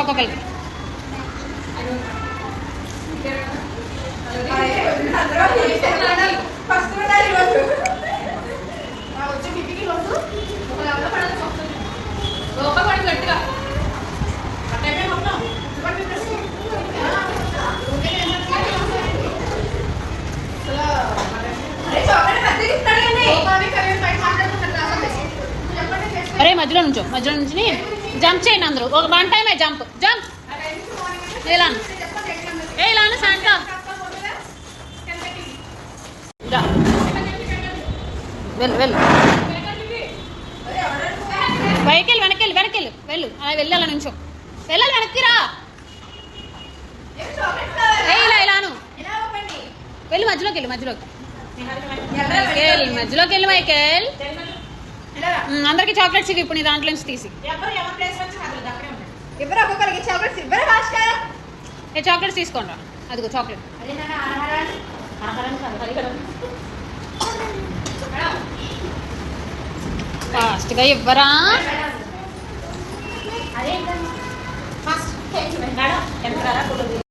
ఒక్కొక్కరికి. అరే మధ్యలో నుంచో, మధ్యలో నుంచి జంప్ చేయండి అందరూ. ఒక 1 టైమే జంప్ జంప్. ఇలాను ఇలాను శాంటా వెళ్ళు వెళ్ళు. వెనకెళ్ళి వెనకెళ్ళి వెనకెళ్ళు వెళ్ళు. అలా వెళ్ళి అలా నుంచో వెళ్ళాలి. వెనక్కిరా. ఇలా ఇలాను వెళ్ళి మధ్యలోకి వెళ్ళి మధ్యలోకి మధ్యలోకి వెళ్ళి మైకేల్. అందరికి చాక్లెట్స్ ఇవి ఇప్పుడు నీ దాంట్లో నుంచి తీసి చాక్లెట్స్ తీసుకోండి. అదిగో చాక్లెట్ ఫాస్ట్గా ఇవ్వరా.